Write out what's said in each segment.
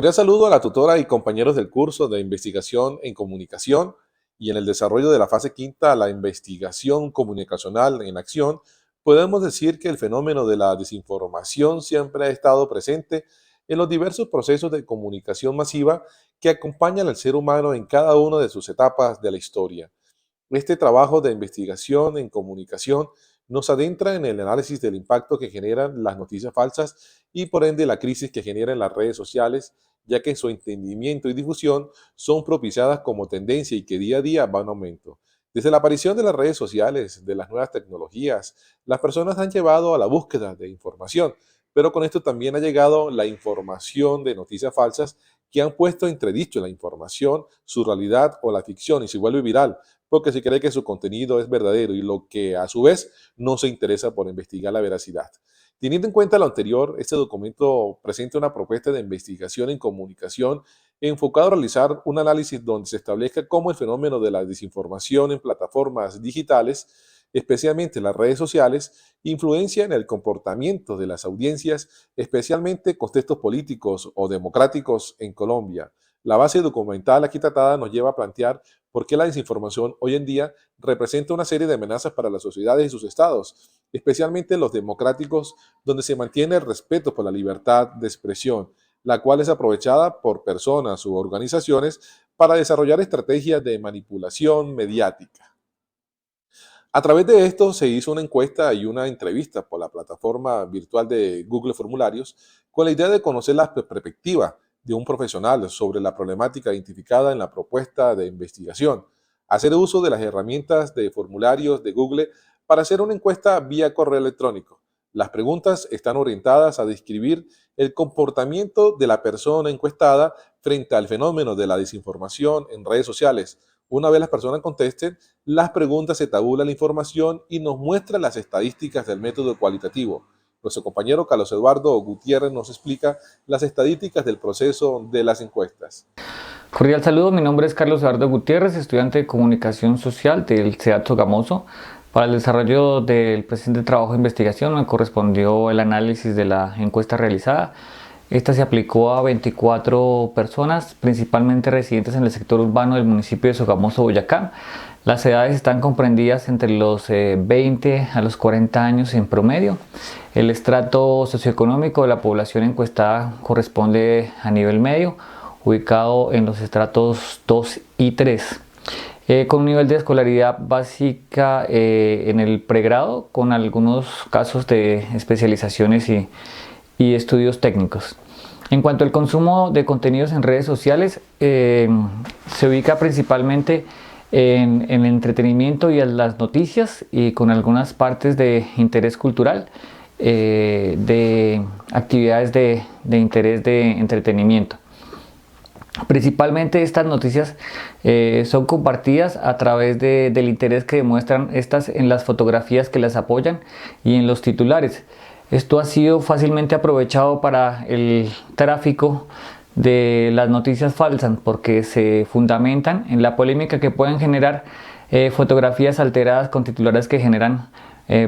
Cordial saludo a la tutora y compañeros del curso de investigación en comunicación y en el desarrollo de la fase quinta, la investigación comunicacional en acción. Podemos decir que el fenómeno de la desinformación siempre ha estado presente en los diversos procesos de comunicación masiva que acompañan al ser humano en cada una de sus etapas de la historia. Este trabajo de investigación en comunicación nos adentra en el análisis del impacto que generan las noticias falsas y por ende la crisis que generan las redes sociales, ya que su entendimiento y difusión son propiciadas como tendencia y que día a día van en aumento. Desde la aparición de las redes sociales, de las nuevas tecnologías, las personas han llevado a la búsqueda de información, pero con esto también ha llegado la información de noticias falsas que han puesto entredicho la información, su realidad o la ficción y se vuelve viral porque se cree que su contenido es verdadero y lo que a su vez no se interesa por investigar la veracidad. Teniendo en cuenta lo anterior, este documento presenta una propuesta de investigación en comunicación enfocado a realizar un análisis donde se establezca cómo el fenómeno de la desinformación en plataformas digitales, especialmente las redes sociales, influencia en el comportamiento de las audiencias, especialmente contextos políticos o democráticos en Colombia. La base documental aquí tratada nos lleva a plantear por qué la desinformación hoy en día representa una serie de amenazas para las sociedades y sus estados, especialmente los democráticos, donde se mantiene el respeto por la libertad de expresión, la cual es aprovechada por personas u organizaciones para desarrollar estrategias de manipulación mediática. A través de esto se hizo una encuesta y una entrevista por la plataforma virtual de Google Formularios con la idea de conocer la perspectiva de un profesional sobre la problemática identificada en la propuesta de investigación, hacer uso de las herramientas de formularios de Google para hacer una encuesta vía correo electrónico. Las preguntas están orientadas a describir el comportamiento de la persona encuestada frente al fenómeno de la desinformación en redes sociales. Una vez las personas contesten, las preguntas se tabula la información y nos muestra las estadísticas del método cualitativo. Nuestro compañero Carlos Eduardo Gutiérrez nos explica las estadísticas del proceso de las encuestas. Cordial saludo, mi nombre es Carlos Eduardo Gutiérrez, estudiante de Comunicación Social del CEAT Sogamoso. Para el desarrollo del presente trabajo de investigación me correspondió el análisis de la encuesta realizada. Esta se aplicó a 24 personas, principalmente residentes en el sector urbano del municipio de Sogamoso, Boyacá. Las edades están comprendidas entre los 20 a los 40 años en promedio. El estrato socioeconómico de la población encuestada corresponde a nivel medio, ubicado en los estratos 2 y 3. Con un nivel de escolaridad básica en el pregrado, con algunos casos de especializaciones y estudios técnicos. En cuanto al consumo de contenidos en redes sociales, se ubica principalmente en el entretenimiento y en las noticias y con algunas partes de interés cultural, de actividades de interés de entretenimiento. Principalmente estas noticias son compartidas a través del interés que demuestran estas en las fotografías que las apoyan y en los titulares. Esto ha sido fácilmente aprovechado para el tráfico de las noticias falsas porque se fundamentan en la polémica que pueden generar fotografías alteradas con titulares que generan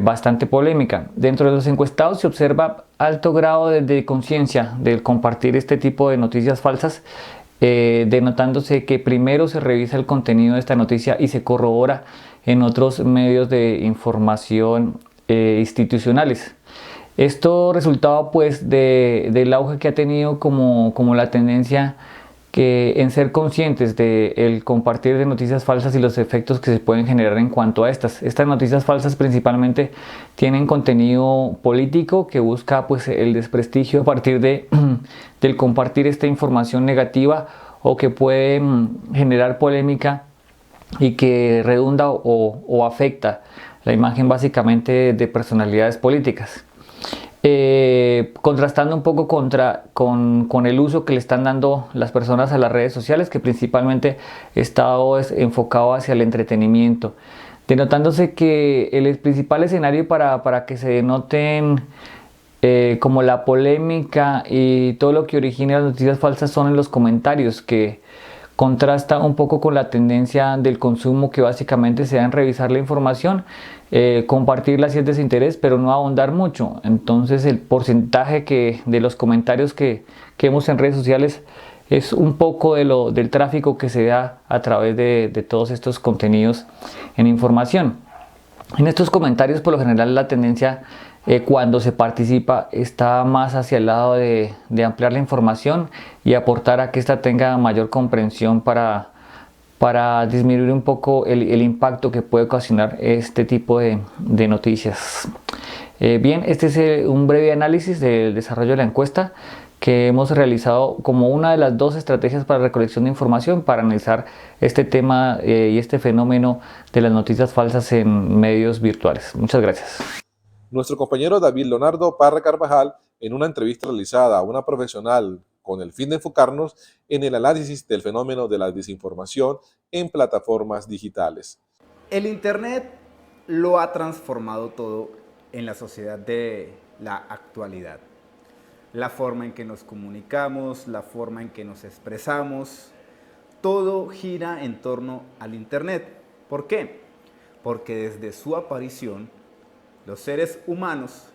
bastante polémica. Dentro de los encuestados se observa alto grado de conciencia del compartir este tipo de noticias falsas, denotándose que primero se revisa el contenido de esta noticia y se corrobora en otros medios de información institucionales. Esto resultado pues del auge que ha tenido como la tendencia que en ser conscientes del compartir de noticias falsas y los efectos que se pueden generar en cuanto a estas. Estas noticias falsas principalmente tienen contenido político que busca pues el desprestigio a partir del compartir esta información negativa o que puede generar polémica y que redunda o afecta la imagen básicamente de personalidades políticas. Contrastando un poco con el uso que le están dando las personas a las redes sociales, que principalmente está enfocado hacia el entretenimiento, denotándose que el principal escenario para que se denoten como la polémica y todo lo que origina las noticias falsas son en los comentarios, que contrasta un poco con la tendencia del consumo que básicamente se da en revisar la información, compartirla si es de su interés, pero no ahondar mucho. Entonces el porcentaje de los comentarios que que vemos en redes sociales es un poco del tráfico que se da a través de todos estos contenidos en información. En estos comentarios, por lo general, la tendencia cuando se participa está más hacia el lado de ampliar la información y aportar a que ésta tenga mayor comprensión para disminuir un poco el impacto que puede ocasionar este tipo de noticias. Bien, este es un breve análisis del desarrollo de la encuesta que hemos realizado como una de las dos estrategias para recolección de información para analizar este tema y este fenómeno de las noticias falsas en medios virtuales. Muchas gracias. Nuestro compañero David Leonardo Parra Carvajal, en una entrevista realizada a una profesional con el fin de enfocarnos en el análisis del fenómeno de la desinformación en plataformas digitales. El Internet lo ha transformado todo en la sociedad de la actualidad. La forma en que nos comunicamos, la forma en que nos expresamos, todo gira en torno al Internet. ¿Por qué? Porque desde su aparición, los seres humanos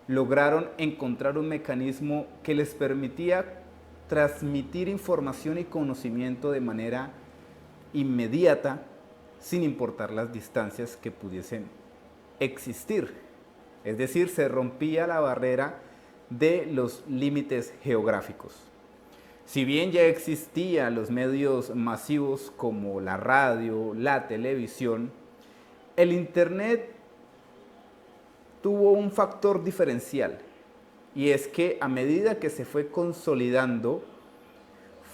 lograron encontrar un mecanismo que les permitía transmitir información y conocimiento de manera inmediata, sin importar las distancias que pudiesen existir. Es decir, se rompía la barrera de los límites geográficos. Si bien ya existían los medios masivos como la radio, la televisión, el Internet tuvo un factor diferencial, y es que a medida que se fue consolidando,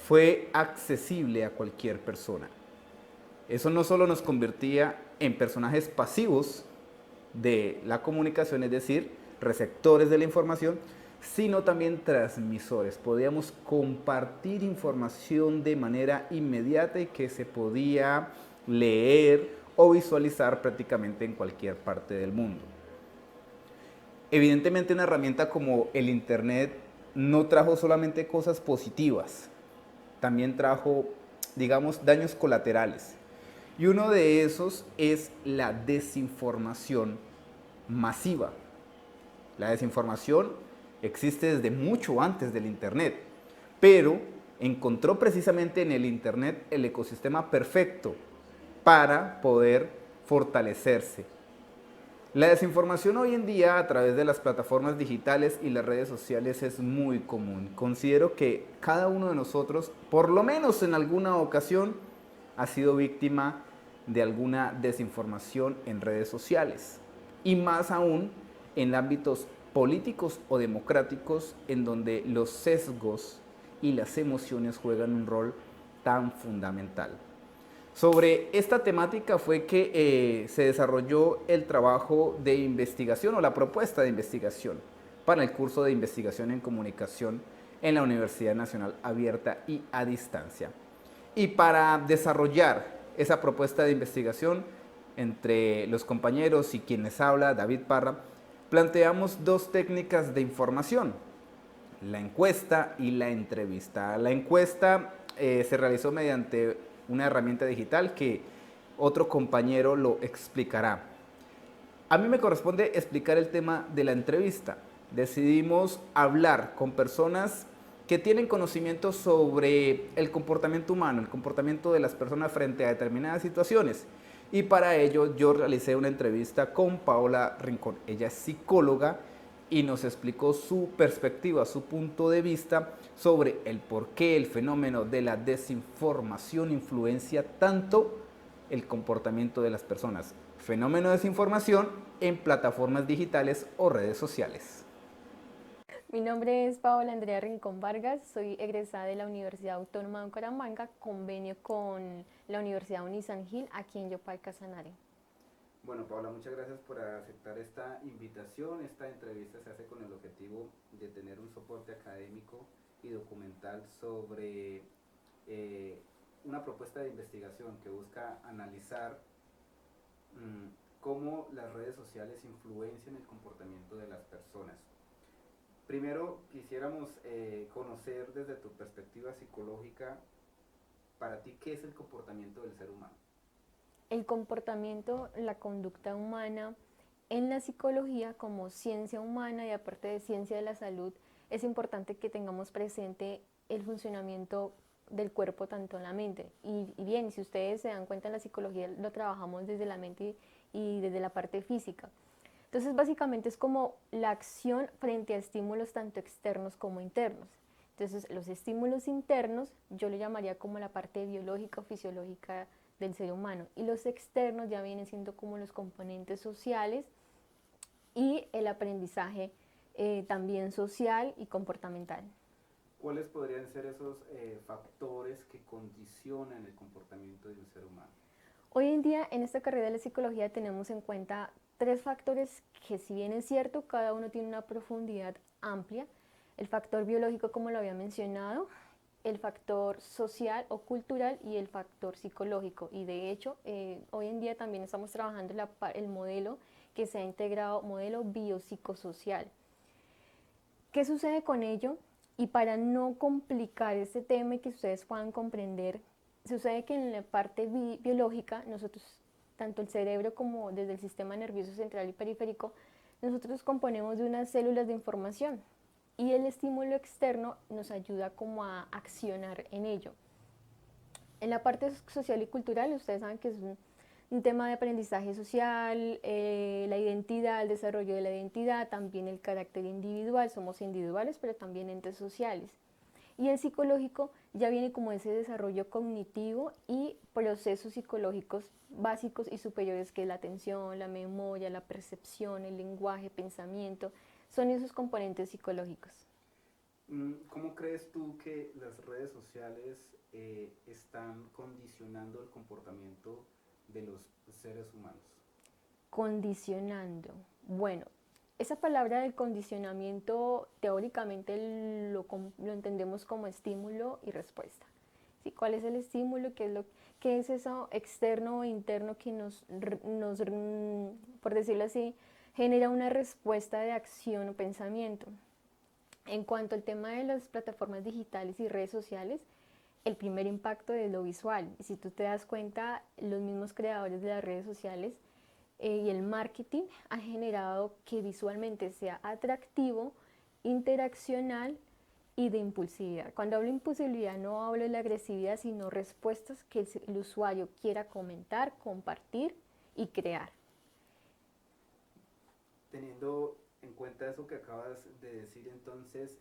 fue accesible a cualquier persona. Eso no solo nos convertía en personajes pasivos de la comunicación, es decir, receptores de la información, sino también transmisores. Podíamos compartir información de manera inmediata y que se podía leer o visualizar prácticamente en cualquier parte del mundo. Evidentemente, una herramienta como el Internet no trajo solamente cosas positivas, también trajo, digamos, daños colaterales. Y uno de esos es la desinformación masiva. La desinformación existe desde mucho antes del Internet, pero encontró precisamente en el Internet el ecosistema perfecto para poder fortalecerse. La desinformación hoy en día a través de las plataformas digitales y las redes sociales es muy común. Considero que cada uno de nosotros, por lo menos en alguna ocasión, ha sido víctima de alguna desinformación en redes sociales, y más aún en ámbitos políticos o democráticos, en donde los sesgos y las emociones juegan un rol tan fundamental. Sobre esta temática fue que se desarrolló el trabajo de investigación o la propuesta de investigación para el curso de investigación en comunicación en la Universidad Nacional Abierta y a Distancia. Y para desarrollar esa propuesta de investigación, entre los compañeros y quienes habla, David Parra, planteamos dos técnicas de información: la encuesta y la entrevista. La encuesta se realizó mediante una herramienta digital que otro compañero lo explicará. A mí me corresponde explicar el tema de la entrevista. Decidimos hablar con personas que tienen conocimiento sobre el comportamiento humano, el comportamiento de las personas frente a determinadas situaciones. Y para ello yo realicé una entrevista con Paola Rincón. Ella es psicóloga y nos explicó su perspectiva, su punto de vista sobre el por qué el fenómeno de la desinformación influencia tanto el comportamiento de las personas. Fenómeno de desinformación en plataformas digitales o redes sociales. Mi nombre es Paola Andrea Rincón Vargas, soy egresada de la Universidad Autónoma de Bucaramanga, convenio con la Universidad Unisan Gil aquí en Yopal Casanare. Bueno, Paola, muchas gracias por aceptar esta invitación. Esta entrevista se hace con el objetivo de tener un soporte académico y documental sobre una propuesta de investigación que busca analizar cómo las redes sociales influencian el comportamiento de las personas. Primero, quisiéramos conocer desde tu perspectiva psicológica, para ti, ¿qué es el comportamiento del ser humano? El comportamiento, la conducta humana en la psicología como ciencia humana y aparte de ciencia de la salud, es importante que tengamos presente el funcionamiento del cuerpo tanto en la mente. Y bien, si ustedes se dan cuenta, en la psicología lo trabajamos desde la mente y desde la parte física. Entonces, básicamente es como la acción frente a estímulos tanto externos como internos. Entonces, los estímulos internos yo lo llamaría como la parte biológica o fisiológica del ser humano, y los externos ya vienen siendo como los componentes sociales y el aprendizaje también social y comportamental. ¿Cuáles podrían ser esos factores que condicionan el comportamiento de un ser humano? Hoy en día en esta carrera de la psicología tenemos en cuenta tres factores que, si bien es cierto, cada uno tiene una profundidad amplia. El factor biológico, como lo había mencionado, el factor social o cultural y el factor psicológico. Y de hecho, hoy en día también estamos trabajando el modelo que se ha integrado, modelo biopsicosocial. ¿Qué sucede con ello? Y para no complicar este tema y que ustedes puedan comprender, sucede que en la parte biológica, nosotros, tanto el cerebro como desde el sistema nervioso central y periférico, nosotros componemos de unas células de información, y el estímulo externo nos ayuda como a accionar en ello. En la parte social y cultural, ustedes saben que es un tema de aprendizaje social, la identidad, el desarrollo de la identidad, también el carácter individual, somos individuales pero también entes sociales. Y el psicológico ya viene como ese desarrollo cognitivo y procesos psicológicos básicos y superiores, que es la atención, la memoria, la percepción, el lenguaje, pensamiento, son esos componentes psicológicos. ¿Cómo crees tú que las redes sociales están condicionando el comportamiento de los seres humanos? Condicionando. Bueno, esa palabra del condicionamiento teóricamente lo entendemos como estímulo y respuesta. ¿Sí? ¿Cuál es el estímulo? ¿Qué es eso externo o interno que por decirlo así, genera una respuesta de acción o pensamiento? En cuanto al tema de las plataformas digitales y redes sociales, el primer impacto es lo visual. Y si tú te das cuenta, los mismos creadores de las redes sociales y el marketing ha generado que visualmente sea atractivo, interaccional y de impulsividad. Cuando hablo de impulsividad no hablo de la agresividad, sino respuestas que el usuario quiera comentar, compartir y crear. Teniendo en cuenta eso que acabas de decir, entonces,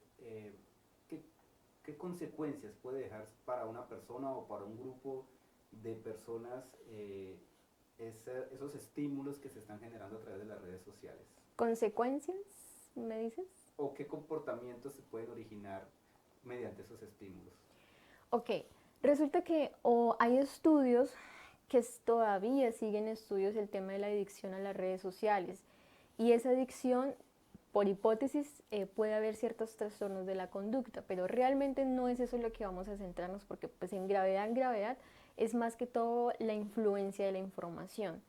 ¿qué consecuencias puede dejar para una persona o para un grupo de personas esos estímulos que se están generando a través de las redes sociales? ¿Consecuencias, me dices? ¿O qué comportamientos se pueden originar mediante esos estímulos? Ok, resulta que hay estudios que todavía siguen estudios el tema de la adicción a las redes sociales, y esa adicción, por hipótesis, puede haber ciertos trastornos de la conducta, pero realmente no es eso lo que vamos a centrarnos, porque pues en gravedad es más que todo la influencia de la información.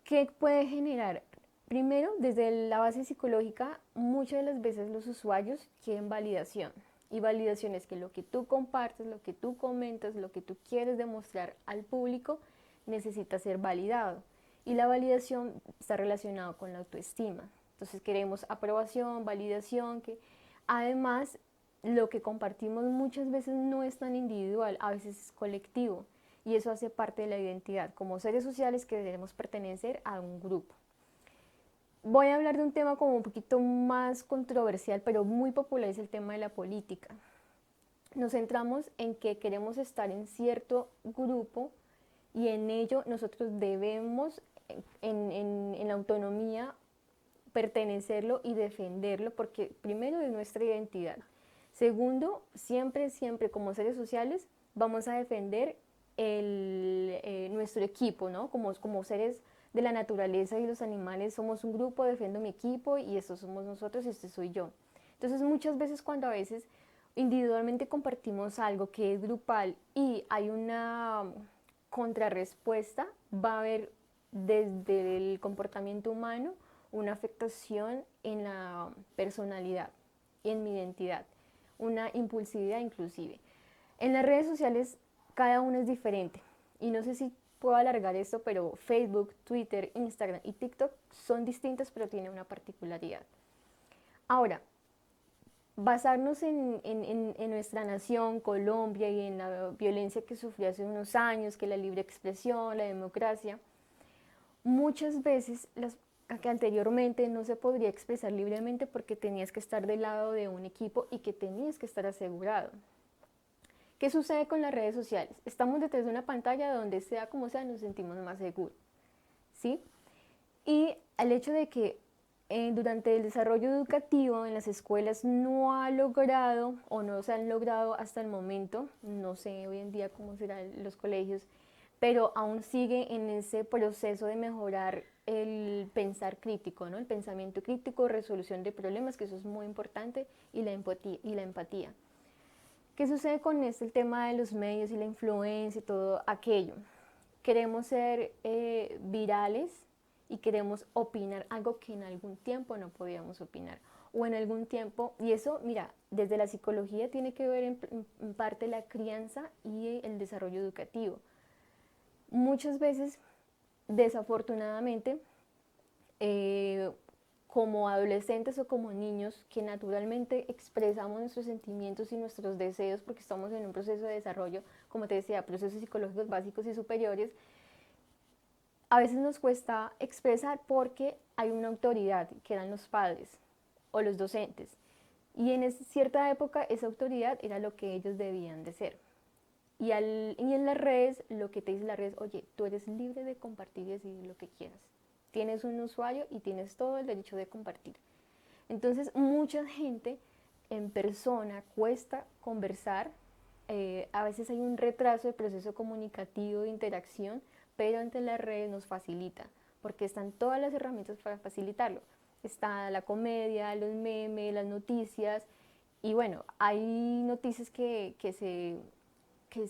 ¿Qué puede generar? Primero, desde la base psicológica, muchas de las veces los usuarios quieren validación. Y validación es que lo que tú compartes, lo que tú comentas, lo que tú quieres demostrar al público, necesita ser validado. Y la validación está relacionada con la autoestima. Entonces queremos aprobación, validación, que además lo que compartimos muchas veces no es tan individual, a veces es colectivo. Y eso hace parte de la identidad, como seres sociales que debemos pertenecer a un grupo. Voy a hablar de un tema como un poquito más controversial, pero muy popular, es el tema de la política. Nos centramos en que queremos estar en cierto grupo y en ello nosotros debemos, en la autonomía, pertenecerlo y defenderlo, porque primero es nuestra identidad. Segundo, siempre como seres sociales vamos a defender nuestro equipo, ¿no? Como seres de la naturaleza y los animales, somos un grupo, defiendo mi equipo y estos somos nosotros y este soy yo. Entonces muchas veces, cuando a veces individualmente compartimos algo que es grupal y hay una contrarrespuesta, va a haber desde el comportamiento humano una afectación en la personalidad y en mi identidad, una impulsividad inclusive. En las redes sociales cada uno es diferente, y no sé si puedo alargar esto, pero Facebook, Twitter, Instagram y TikTok son distintos, pero tienen una particularidad. Ahora, basarnos en nuestra nación, Colombia, y en la violencia que sufrió hace unos años, que la libre expresión, la democracia, muchas veces que anteriormente no se podría expresar libremente porque tenías que estar del lado de un equipo y que tenías que estar asegurado. ¿Qué sucede con las redes sociales? Estamos detrás de una pantalla donde sea como sea nos sentimos más seguros, ¿sí? Y el hecho de que durante el desarrollo educativo en las escuelas no ha logrado o no se han logrado hasta el momento, no sé hoy en día cómo serán los colegios, pero aún sigue en ese proceso de mejorar el pensar crítico, ¿no? El pensamiento crítico, resolución de problemas, que eso es muy importante, y la empatía. ¿Qué sucede con esto? El tema de los medios y la influencia y todo aquello. Queremos ser virales y queremos opinar algo que en algún tiempo no podíamos opinar. O en algún tiempo, y eso, mira, desde la psicología tiene que ver en parte la crianza y el desarrollo educativo. Muchas veces, desafortunadamente, como adolescentes o como niños que naturalmente expresamos nuestros sentimientos y nuestros deseos porque estamos en un proceso de desarrollo, como te decía, procesos psicológicos básicos y superiores, a veces nos cuesta expresar porque hay una autoridad, que eran los padres o los docentes, y en cierta época esa autoridad era lo que ellos debían de ser. Y en las redes, lo que te dice la red es, oye, tú eres libre de compartir y decir lo que quieras. Tienes un usuario y tienes todo el derecho de compartir. Entonces, mucha gente en persona cuesta conversar. A veces hay un retraso de proceso comunicativo, de interacción, pero entre las redes nos facilita, porque están todas las herramientas para facilitarlo. Está la comedia, los memes, las noticias, y bueno, hay noticias que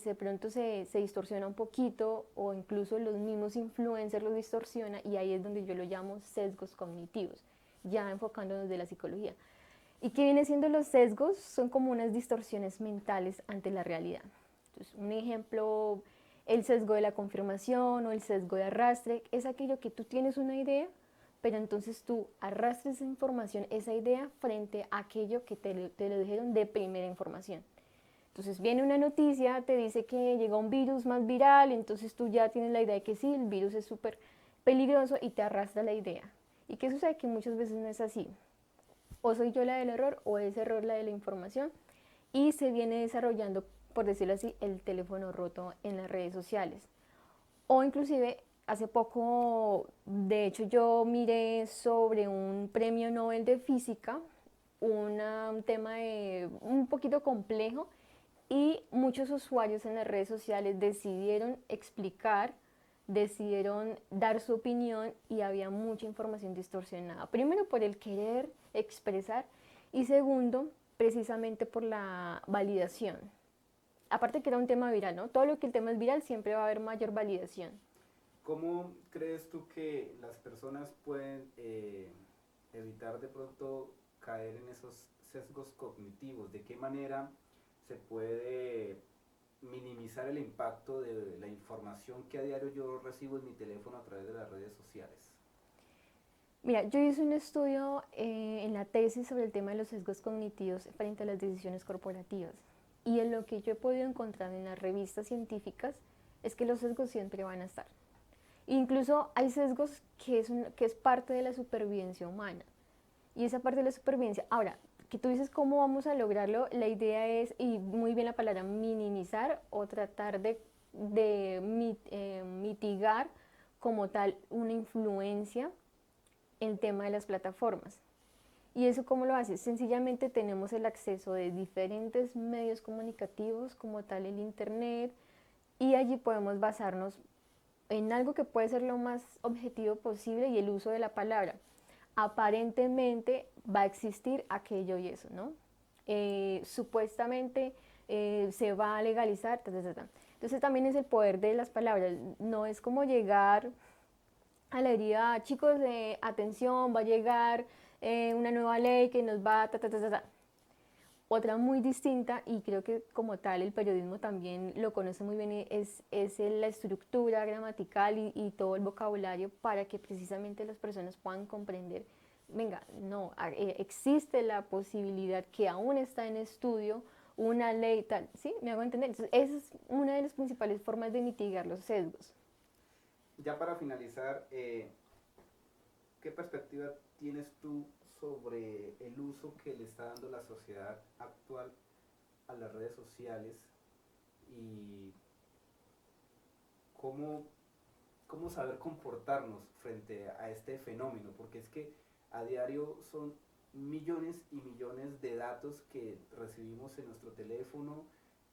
de pronto se distorsiona un poquito, o incluso los mismos influencers los distorsiona, y ahí es donde yo lo llamo sesgos cognitivos, ya enfocándonos de la psicología. ¿Y qué viene siendo los sesgos? Son como unas distorsiones mentales ante la realidad. Entonces, un ejemplo, el sesgo de la confirmación o el sesgo de arrastre, es aquello que tú tienes una idea, pero entonces tú arrastras esa información, esa idea, frente a aquello que te lo dijeron de primera información. Entonces viene una noticia, te dice que llega un virus más viral, entonces tú ya tienes la idea de que sí, el virus es súper peligroso y te arrastra la idea. ¿Y qué sucede? Que muchas veces no es así. O soy yo la del error o es error la de la información, y se viene desarrollando, por decirlo así, el teléfono roto en las redes sociales. O inclusive, hace poco, de hecho yo miré sobre un premio Nobel de Física, un tema un poquito complejo, y muchos usuarios en las redes sociales decidieron explicar, decidieron dar su opinión, y había mucha información distorsionada. Primero por el querer expresar, y segundo precisamente por la validación. Aparte que era un tema viral, ¿no? Todo lo que el tema es viral siempre va a haber mayor validación. ¿Cómo crees tú que las personas pueden evitar de pronto caer en esos sesgos cognitivos? ¿De qué manera se puede minimizar el impacto de la información que a diario yo recibo en mi teléfono a través de las redes sociales? Mira, yo hice un estudio en la tesis sobre el tema de los sesgos cognitivos frente a las decisiones corporativas, y en lo que yo he podido encontrar en las revistas científicas es que los sesgos siempre van a estar. Incluso hay sesgos que es parte de la supervivencia humana, y esa parte de la supervivencia, ahora, que tú dices cómo vamos a lograrlo, la idea es, y muy bien la palabra, minimizar o tratar de mitigar como tal una influencia en el tema de las plataformas. ¿Y eso cómo lo hace? Sencillamente tenemos el acceso de diferentes medios comunicativos, como tal el internet, y allí podemos basarnos en algo que puede ser lo más objetivo posible, y el uso de la palabra. Aparentemente va a existir aquello y eso, ¿no? Supuestamente se va a legalizar, Entonces también es el poder de las palabras. No es como llegar a la herida, chicos, atención, va a llegar una nueva ley que nos va a... Otra muy distinta, y creo que como tal el periodismo también lo conoce muy bien, es la estructura gramatical y todo el vocabulario, para que precisamente las personas puedan comprender venga, no, existe la posibilidad que aún está en estudio una ley tal, ¿sí? ¿Me hago entender? Entonces, esa es una de las principales formas de mitigar los sesgos. Ya para finalizar, ¿qué perspectiva tienes tú sobre el uso que le está dando la sociedad actual a las redes sociales y cómo saber comportarnos frente a este fenómeno? Porque es que a diario son millones y millones de datos que recibimos en nuestro teléfono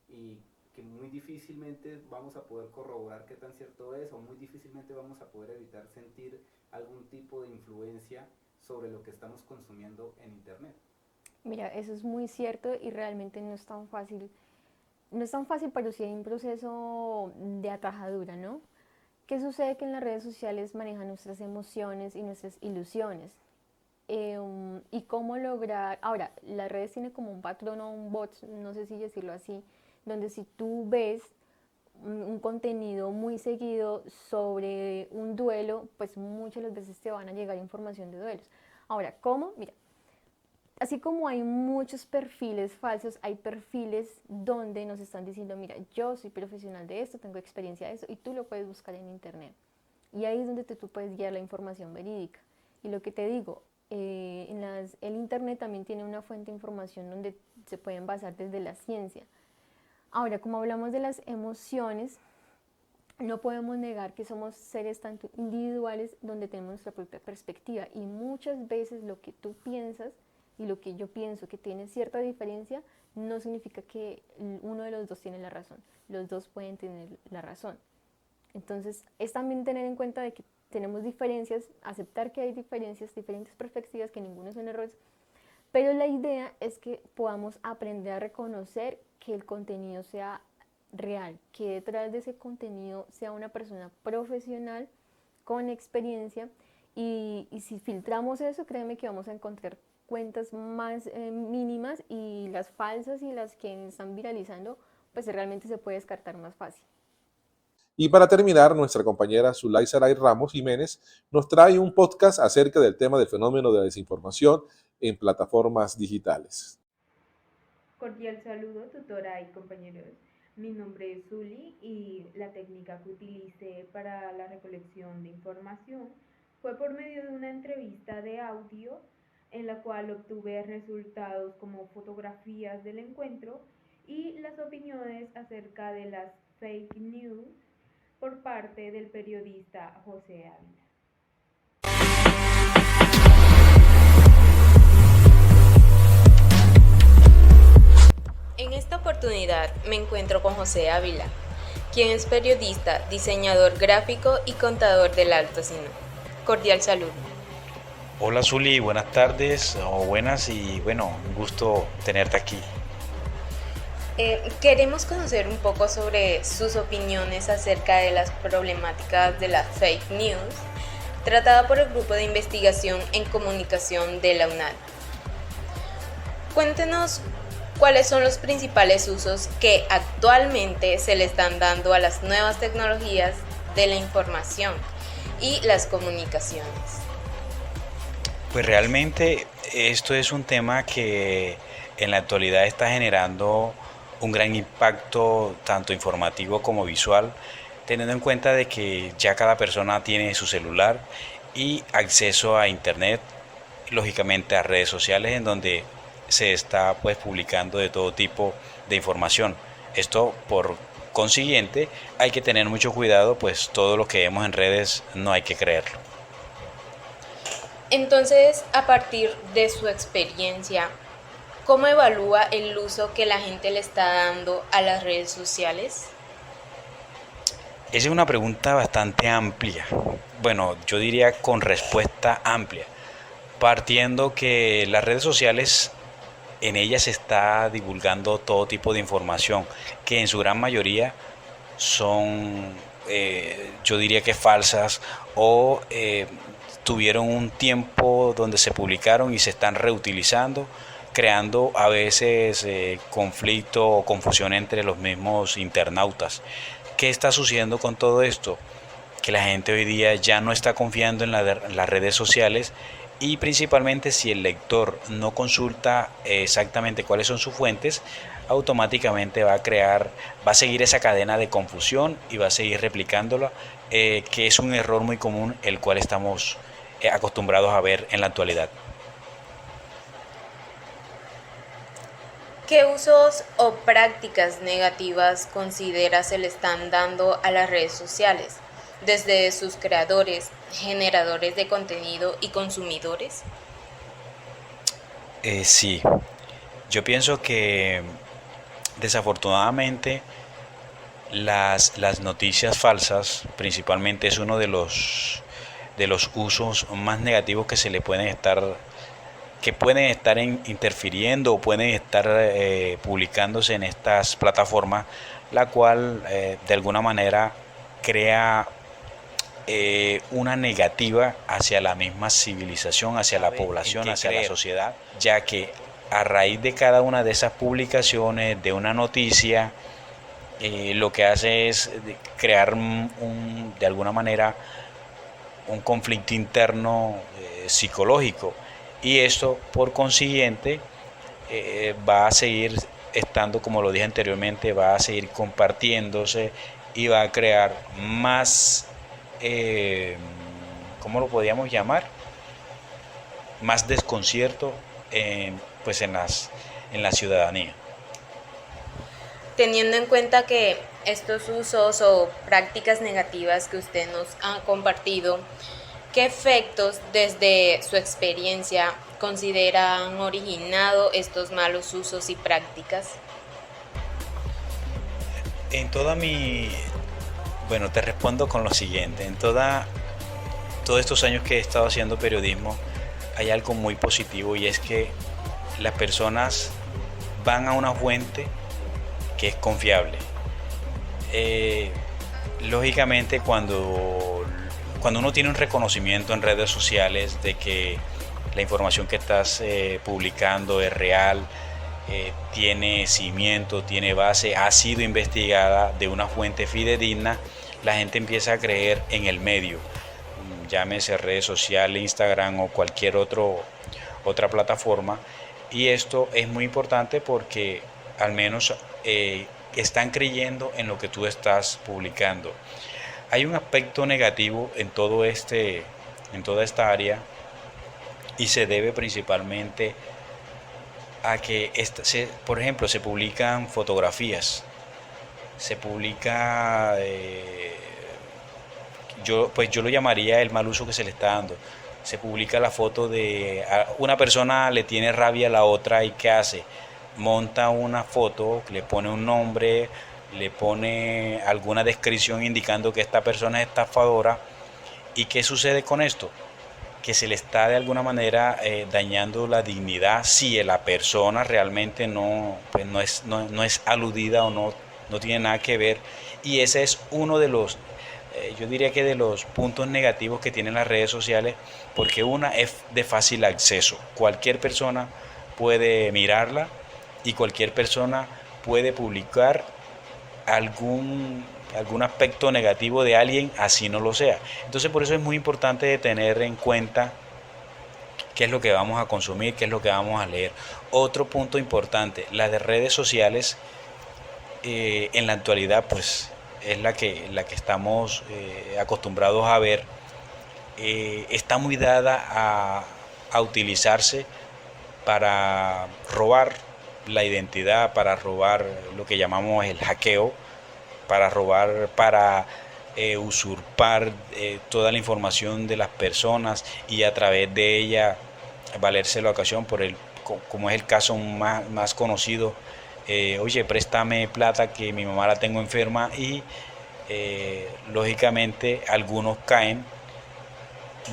y que muy difícilmente vamos a poder corroborar qué tan cierto es, o muy difícilmente vamos a poder evitar sentir algún tipo de influencia sobre lo que estamos consumiendo en internet. Mira, eso es muy cierto y realmente no es tan fácil. No es tan fácil, pero sí hay un proceso de atajadura, ¿no? ¿Qué sucede? Que en las redes sociales manejan nuestras emociones y nuestras ilusiones. Y cómo lograr... Ahora, las redes tienen como un patrón o un bot, no sé si decirlo así, donde si tú ves un contenido muy seguido sobre un duelo, pues muchas de las veces te van a llegar información de duelos. Ahora, ¿cómo? Mira, así como hay muchos perfiles falsos, hay perfiles donde nos están diciendo, mira, yo soy profesional de esto, tengo experiencia de esto, y tú lo puedes buscar en internet. Y ahí es donde tú puedes guiar la información verídica. Y lo que te digo, el internet también tiene una fuente de información donde se pueden basar desde la ciencia. Ahora, como hablamos de las emociones, no podemos negar que somos seres tanto individuales donde tenemos nuestra propia perspectiva, y muchas veces lo que tú piensas y lo que yo pienso que tiene cierta diferencia no significa que uno de los dos tiene la razón. Los dos pueden tener la razón. Entonces, es también tener en cuenta de que tenemos diferencias, aceptar que hay diferencias, diferentes perspectivas, que ninguno son errores, pero la idea es que podamos aprender a reconocer que el contenido sea real, que detrás de ese contenido sea una persona profesional con experiencia, y si filtramos eso, créeme que vamos a encontrar cuentas más mínimas, y las falsas y las que están viralizando, pues realmente se puede descartar más fácil. Y para terminar, nuestra compañera Zulay Saray Ramos Jiménez nos trae un podcast acerca del tema del fenómeno de la desinformación en plataformas digitales. Cordial saludo, tutora y compañeros. Mi nombre es Zuli y la técnica que utilicé para la recolección de información fue por medio de una entrevista de audio en la cual obtuve resultados como fotografías del encuentro y las opiniones acerca de las fake news por parte del periodista José Ávila. En esta oportunidad me encuentro con José Ávila, quien es periodista, diseñador gráfico y contador del Alto Sinú. Cordial saludo. Hola Zuli, buenas tardes o buenas, y bueno, un gusto tenerte aquí. Queremos conocer un poco sobre sus opiniones acerca de las problemáticas de las fake news, tratada por el Grupo de Investigación en Comunicación de la UNAD. Cuéntenos cuáles son los principales usos que actualmente se le están dando a las nuevas tecnologías de la información y las comunicaciones. Pues realmente esto es un tema que en la actualidad está generando un gran impacto tanto informativo como visual, teniendo en cuenta de que ya cada persona tiene su celular y acceso a internet, lógicamente a redes sociales, en donde se está pues publicando de todo tipo de información. Esto, por consiguiente, hay que tener mucho cuidado, pues todo lo que vemos en redes no hay que creerlo. Entonces, a partir de su experiencia, ¿cómo evalúa el uso que la gente le está dando a las redes sociales? Esa es una pregunta bastante amplia. Bueno, yo diría con respuesta amplia, partiendo que las redes sociales, en ellas se está divulgando todo tipo de información que en su gran mayoría son, yo diría que falsas, o tuvieron un tiempo donde se publicaron y se están reutilizando, creando a veces conflicto o confusión entre los mismos internautas. ¿Qué está sucediendo con todo esto? Que la gente hoy día ya no está confiando en las redes sociales y principalmente si el lector no consulta exactamente cuáles son sus fuentes, automáticamente va a seguir esa cadena de confusión y va a seguir replicándola, que es un error muy común el cual estamos acostumbrados a ver en la actualidad. ¿Qué usos o prácticas negativas consideras se le están dando a las redes sociales, desde sus creadores, generadores de contenido y consumidores? Sí, yo pienso que desafortunadamente las noticias falsas principalmente es uno de los usos más negativos que se le pueden estar interfiriendo o pueden estar publicándose en estas plataformas, la cual de alguna manera crea una negativa hacia la misma civilización, hacia la población, hacia la sociedad, ya que a raíz de cada una de esas publicaciones, de una noticia, lo que hace es crear de alguna manera un conflicto interno psicológico, y esto por consiguiente va a seguir estando, como lo dije anteriormente, va a seguir compartiéndose y va a crear más, ¿cómo lo podríamos llamar? Más desconcierto pues en la ciudadanía. Teniendo en cuenta que estos usos o prácticas negativas que usted nos ha compartido, ¿qué efectos desde su experiencia considera han originado estos malos usos y prácticas? Bueno, te respondo con lo siguiente. Todos estos años que he estado haciendo periodismo, hay algo muy positivo, y es que las personas van a una fuente que es confiable. Lógicamente, cuando uno tiene un reconocimiento en redes sociales de que la información que estás publicando es real, tiene cimiento, tiene base, ha sido investigada de una fuente fidedigna, la gente empieza a creer en el medio, llámese redes sociales, Instagram o cualquier otra plataforma. Y esto es muy importante porque al menos están creyendo en lo que tú estás publicando. Hay un aspecto negativo en toda esta área, y se debe principalmente a que por ejemplo, se publican fotografías, se publica, yo lo llamaría el mal uso que se le está dando. Se publica la foto de una persona, le tiene rabia a la otra, y ¿qué hace? Monta una foto, le pone un nombre, le pone alguna descripción indicando que esta persona es estafadora. ¿Y qué sucede con esto? Que se le está de alguna manera dañando la dignidad si la persona realmente no es aludida o no tiene nada que ver. Y ese es uno de los, yo diría que de los puntos negativos que tienen las redes sociales, porque una es de fácil acceso. Cualquier persona puede mirarla y cualquier persona puede publicar algún aspecto negativo de alguien, así no lo sea. Entonces, por eso es muy importante tener en cuenta qué es lo que vamos a consumir, qué es lo que vamos a leer. Otro punto importante, las de redes sociales en la actualidad pues es la que estamos acostumbrados a ver, está muy dada a utilizarse para robar la identidad, para robar lo que llamamos el hackeo, para robar, para usurpar toda la información de las personas y a través de ella valerse la ocasión, como es el caso más conocido. Oye, préstame plata que mi mamá la tengo enferma, y lógicamente algunos caen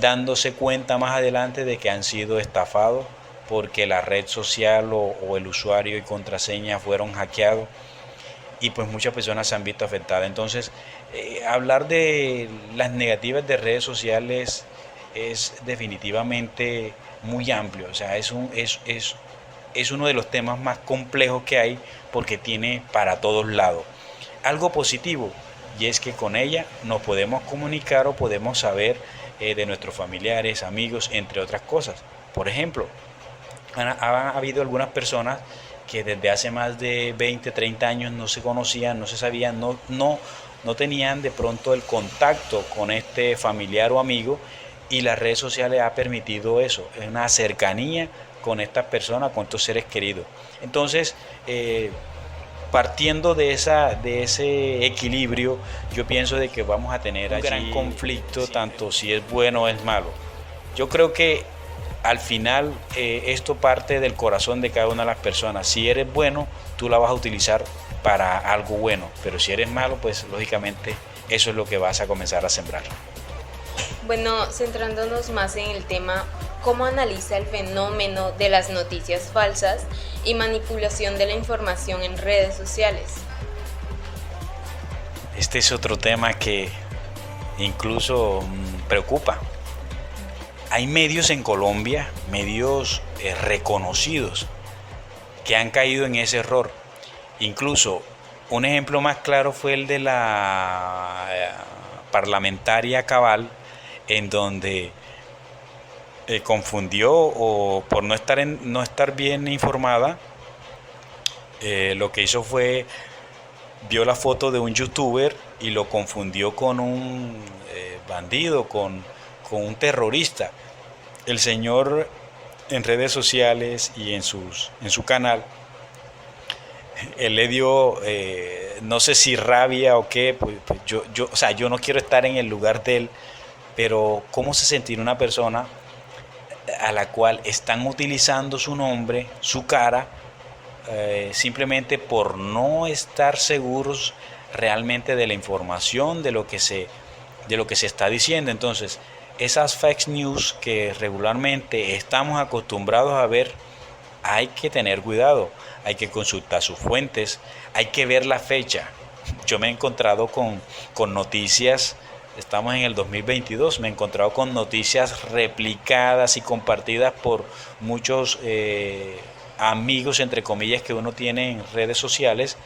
dándose cuenta más adelante de que han sido estafados porque la red social o el usuario y contraseña fueron hackeados, y pues muchas personas se han visto afectadas. Entonces, hablar de las negativas de redes sociales es definitivamente muy amplio. O sea, es uno de los temas más complejos que hay, porque tiene para todos lados. Algo positivo, y es que con ella nos podemos comunicar o podemos saber de nuestros familiares, amigos, entre otras cosas. Por ejemplo, ha habido algunas personas que desde hace más de 20, 30 años no se conocían, no se sabían, no tenían de pronto el contacto con este familiar o amigo, y las redes sociales ha permitido eso, es una cercanía con estas personas, con estos seres queridos. Entonces, partiendo de ese equilibrio, yo pienso de que vamos a tener un gran conflicto, tanto si es bueno o es malo. Yo creo que al final esto parte del corazón de cada una de las personas. Si eres bueno, tú la vas a utilizar para algo bueno, pero si eres malo, pues lógicamente eso es lo que vas a comenzar a sembrar. Bueno, centrándonos más en el tema, ¿cómo analiza el fenómeno de las noticias falsas y manipulación de la información en redes sociales? Este es otro tema que incluso preocupa. Hay medios en Colombia, medios reconocidos, que han caído en ese error. Incluso un ejemplo más claro fue el de la parlamentaria Cabal, en donde confundió, o por no estar bien informada, lo que hizo fue vio la foto de un youtuber y lo confundió con un bandido, con un terrorista. El señor en redes sociales y en su canal, él le dio, no sé si rabia o qué, pues yo no quiero estar en el lugar de él, pero ¿cómo se sentirá una persona a la cual están utilizando su nombre, su cara, simplemente por no estar seguros realmente de la información, de lo que se está diciendo? Entonces, esas fake news que regularmente estamos acostumbrados a ver, hay que tener cuidado, hay que consultar sus fuentes, hay que ver la fecha. Yo me he encontrado con noticias, estamos en el 2022, me he encontrado con noticias replicadas y compartidas por muchos amigos, entre comillas, que uno tiene en redes sociales,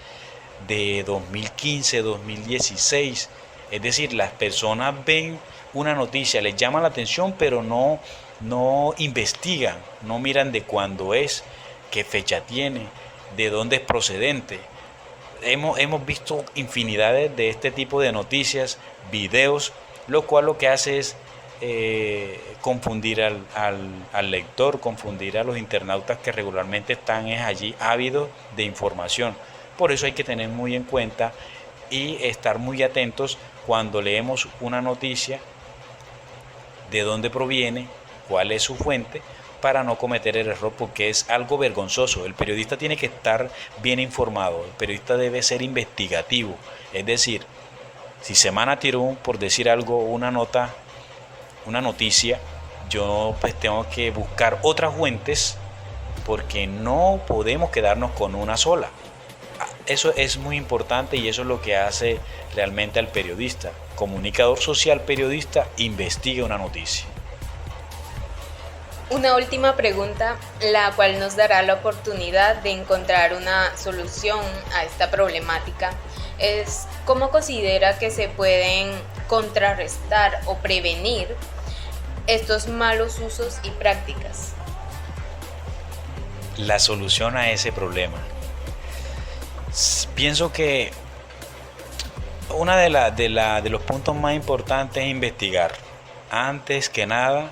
de 2015, 2016. Es decir, las personas ven una noticia, les llama la atención, pero no investigan, no miran de cuándo es, qué fecha tiene, de dónde es procedente. Hemos visto infinidades de este tipo de noticias, videos, lo cual lo que hace es confundir al lector, confundir a los internautas que regularmente están allí ávidos de información. Por eso hay que tener muy en cuenta y estar muy atentos cuando leemos una noticia, de dónde proviene, cuál es su fuente, para no cometer el error, porque es algo vergonzoso. El periodista tiene que estar bien informado, el periodista debe ser investigativo. Es decir, si Semana tiró, por decir algo, una noticia, yo pues tengo que buscar otras fuentes, porque no podemos quedarnos con una sola. Eso es muy importante y eso es lo que hace realmente al periodista. Comunicador social, periodista, investiga una noticia. Una última pregunta, la cual nos dará la oportunidad de encontrar una solución a esta problemática, es ¿cómo considera que se pueden contrarrestar o prevenir estos malos usos y prácticas? La solución a ese problema. Pienso que una de los puntos más importantes es investigar. Antes que nada,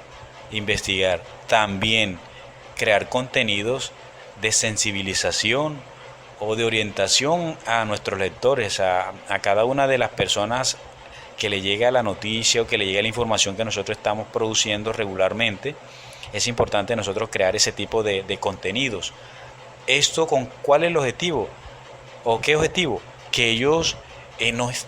investigar. También crear contenidos de sensibilización o de orientación a nuestros lectores, a cada una de las personas que le llega la noticia o que le llega la información que nosotros estamos produciendo regularmente. Es importante nosotros crear ese tipo de contenidos. ¿Esto con cuál es el objetivo? ¿O qué objetivo? Que ellos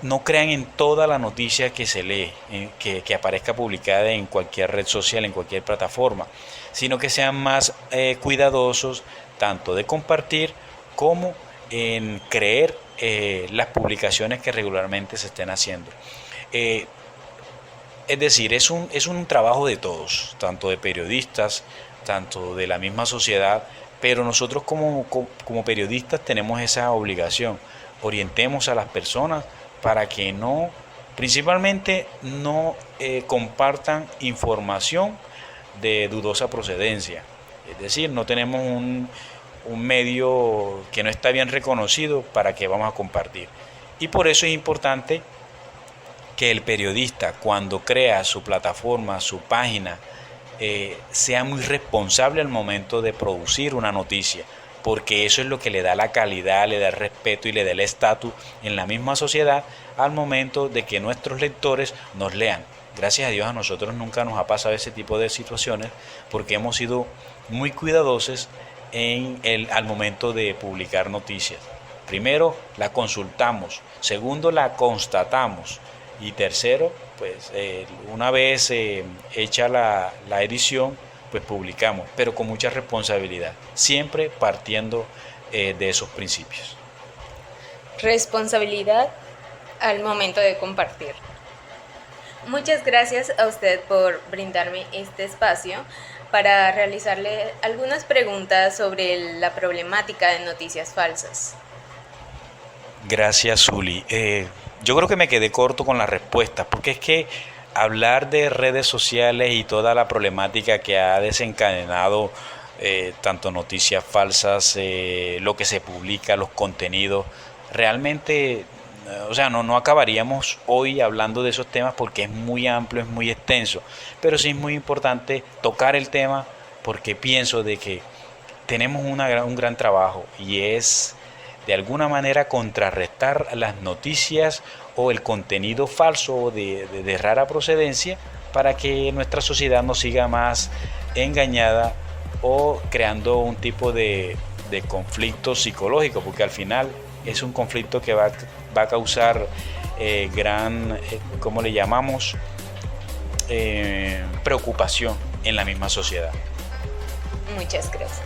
no crean en toda la noticia que se lee, que aparezca publicada en cualquier red social, en cualquier plataforma, sino que sean más cuidadosos tanto de compartir como en creer las publicaciones que regularmente se estén haciendo. Es decir, es un trabajo de todos, tanto de periodistas, tanto de la misma sociedad, pero nosotros como periodistas tenemos esa obligación. Orientemos a las personas para que no Principalmente no compartan información de dudosa procedencia. Es decir, no tenemos un medio que no está bien reconocido para que vamos a compartir. Y por eso es importante que el periodista, cuando crea su plataforma, su página, sea muy responsable al momento de producir una noticia, porque eso es lo que le da la calidad, le da el respeto y le da el estatus en la misma sociedad al momento de que nuestros lectores nos lean. Gracias a Dios a nosotros nunca nos ha pasado ese tipo de situaciones porque hemos sido muy cuidadosos al momento de publicar noticias. Primero, la consultamos. Segundo, la constatamos. Y tercero, pues una vez hecha la edición, pues publicamos, pero con mucha responsabilidad, siempre partiendo de esos principios. Responsabilidad al momento de compartir. Muchas gracias a usted por brindarme este espacio para realizarle algunas preguntas sobre la problemática de noticias falsas. Gracias, Zuli. Yo creo que me quedé corto con las respuestas, porque es que hablar de redes sociales y toda la problemática que ha desencadenado tanto noticias falsas, lo que se publica, los contenidos, realmente, o sea, no acabaríamos hoy hablando de esos temas porque es muy amplio, es muy extenso, pero sí es muy importante tocar el tema porque pienso de que tenemos un gran trabajo y es de alguna manera contrarrestar las noticias o el contenido falso de rara procedencia para que nuestra sociedad no siga más engañada o creando un tipo de conflicto psicológico, porque al final es un conflicto que va a causar ¿cómo le llamamos? Preocupación en la misma sociedad. Muchas gracias.